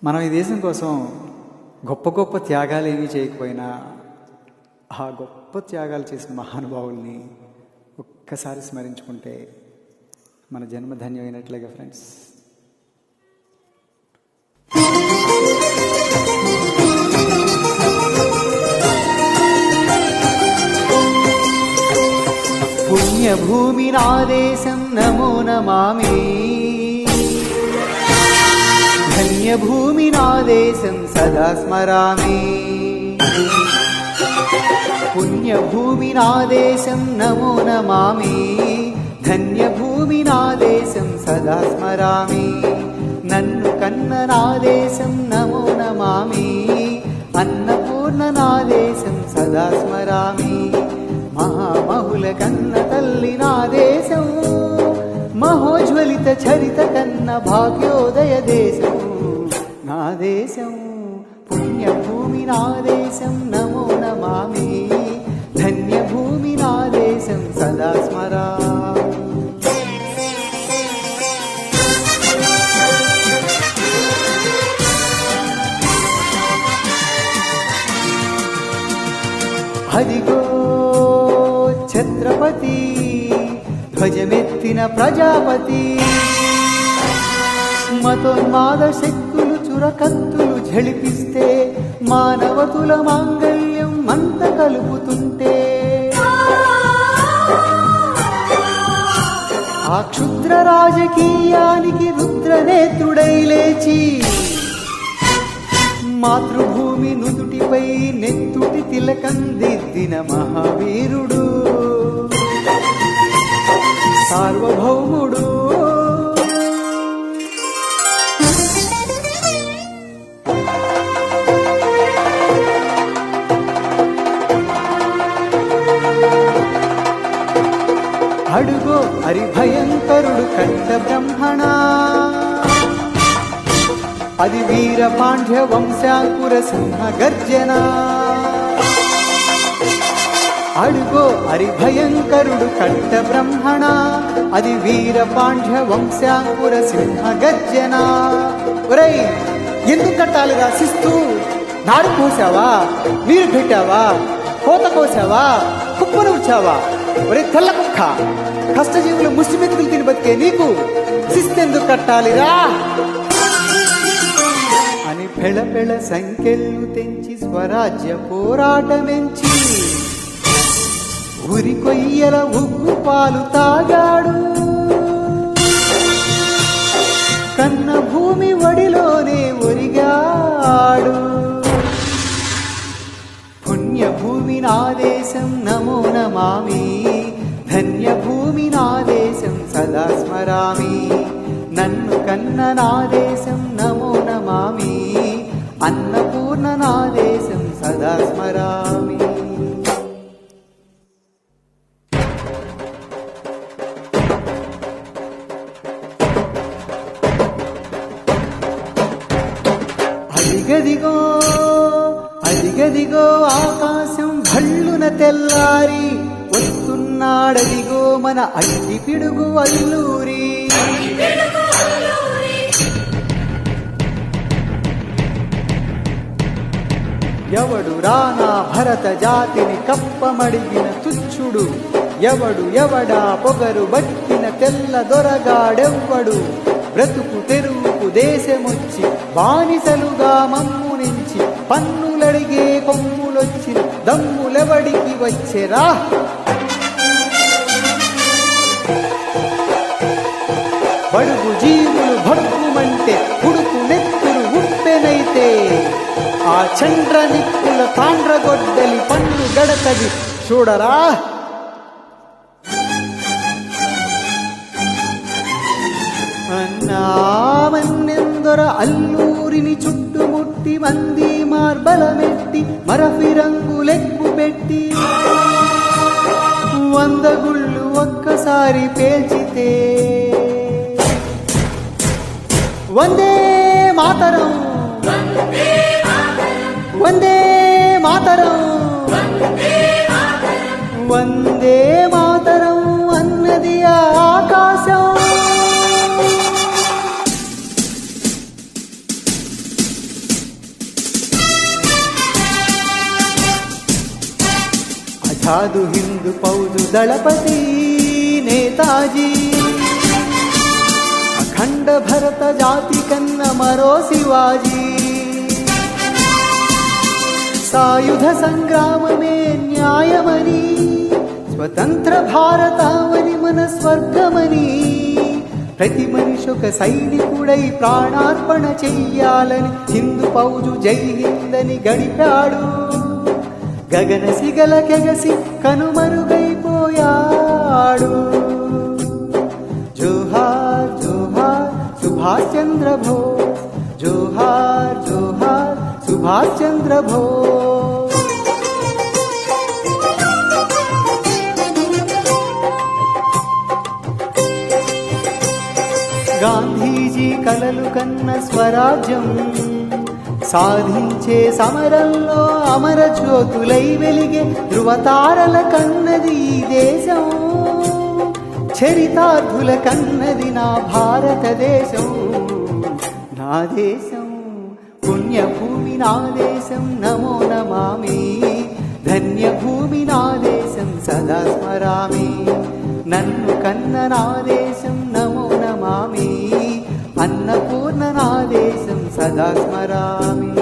మనం ఈ దేశం కోసం గొప్ప గొప్ప త్యాగాలు ఏమీ చేయకపోయినా ఆ గొప్ప త్యాగాలు చేసిన మహానుభావుల్ని ఒక్కసారి స్మరించుకుంటే మన జన్మ ధన్యమైనట్లేగా ఫ్రెండ్స్. పుణ్యభూమి నా దేశం నమో నమామి, ధన్యభూమి నా దేశం సదా స్మరామి. పుణ్యభూమి నా దేశం నమో నమామి, ధన్యభూమి నా దేశం సదా స్మరామి. నన్ను కన్న నా దేశం నమో నమామి, అన్నపూర్ణ నా దేశం సదా స్మరామి. మహామహుల కన్న తల్లి నా దేశం, మహోజ్వలిత చరిత కన్న భాగ్యోదయ దేశం నా దేశం. పుణ్యభూమి నా దేశం నమో నమామి, ధన్యభూమి నా దేశం సదా స్మరామి. అదిగో ఛత్రపతి ధ్వజమెత్తిన ప్రజాపతి, మతోన్మాద శక్తులు చురకత్తులు ఝళిపిస్తే మానవతుల మాంగళ్యం మంట కలుపుతుంటే, ఆ క్షుద్ర రాజకీయానికి రుద్రనేత్రుడై లేచి మాతృభూమి నుదుటిపై నెత్తుటి తిలకం దిద్దిన మహావీరుడు సార్వభౌముడు. అడుగో హరిభయంకరుడు కంఠ బ్రహ్మణ, అది వీర పాండ్య వంశాంకుర సింహ గర్జన. అడుగో హరిభయంకరుడు కంఠ బ్రహ్మణ, అది వీర పాండ్య వంశాంకుర సింహ గర్జన. ఒరేయ్, ఎందుకు కట్టాలి రాసిస్తూ? నారు కోసావా, నీరు పెట్టావా, కోత కోసావా, కుప్పను ఉంచావా? ఒరే తెల్ల కుక్క, కష్టజీవులు ముష్టిమెతుకులు తిని బతికే నీకు శిస్తెందుకు కట్టాలిరా అని పెళపెళ సంఖ్యలు తెంచి స్వరాజ్య పోరాటమెంచి ఉరి కొయ్యల ఉగ్గు పాలు తాగాడు. కన్న భూమి ఒడిలోనే ఒరిగాడు. పుణ్యభూమి నా దేశం నమో నమామి, ధన్యభూమి నా దేశం సదా స్మరామి. నన్ను కన్న నా దేశం నమో నమామి, అన్నపూర్ణ నా దేశం సదా స్మరామి. అదిగదిగో అదిగదిగో ఆకాశం భళ్ళున తెల్లారి వస్తున్నాడదిగో మన అగ్గి పిడుగు అల్లూరి. ఎవడు రానా భరత జాతిని కప్పమడిగిన తుచ్చుడు, ఎవడు ఎవడా పొగరు బట్టిన తెల్ల దొరగాడెవ్వడు. బ్రతుకు తెరువుకు దేశమొచ్చి బానిసలుగా మమ్ము నుంచి పన్నులడిగే కొమ్ములొచ్చిన దమ్ములెవడికి వచ్చెరా? బడుగు జీవులు భగ్గుమంటే ఉడుకు నెత్తురు ఉప్పెనైతే, ఆ చండ్ర నిప్పుల తాండ్రగొడ్డలి పన్ను గడతది చూడరా. అన్నామన్నెందొర అల్లూరిని చుట్టుముట్టి మంది మార్బలమెట్టి మరఫిరంగులెక్కు పెట్టి 100 గుళ్ళు ఒక్కసారి పేల్చితే వందే మాతరం, వందే మాతరం, వందే మాతరం అన్నది ఆకాశం. సాధు హిందూ ఫౌజు దళపతి నేతాజీ, అఖండ భరత జాతి కన్న మరో శివాజీ, సాయుధ సంగ్రామమే న్యాయమని, స్వతంత్ర భారతావని మన స్వర్గమని, ప్రతి మనిషి ఒక సైనికుడై ప్రాణార్పణ చెయ్యాలని హిందూ ఫౌజు జై హిందని గడిపాడు. గగన సిగల కెగసి కనుమరుగైపోయాడు. జోహార్ జోహార్ సుభాష్ చంద్ర బోస్, జోహార్ జోహార్ సుభాష్ చంద్ర బోస్. గాంధీజీ కలలు కన్న స్వరాజ్యం సాధించే సమరంలో అమర జ్యోతులై వెలిగే ధృవతారల కన్నది ఈ దేశం. చరితార్థుల కన్నది నా భారతదేశం. నా దేశం పుణ్యభూమి నా దేశం, నమో నమామి. ధన్యభూమి నా దేశం, సదా స్మరామి. నన్ను కన్న నా దేశం, నమో నమామి. అన్నపూర్ణ నా దేశం, సదా స్మరామి.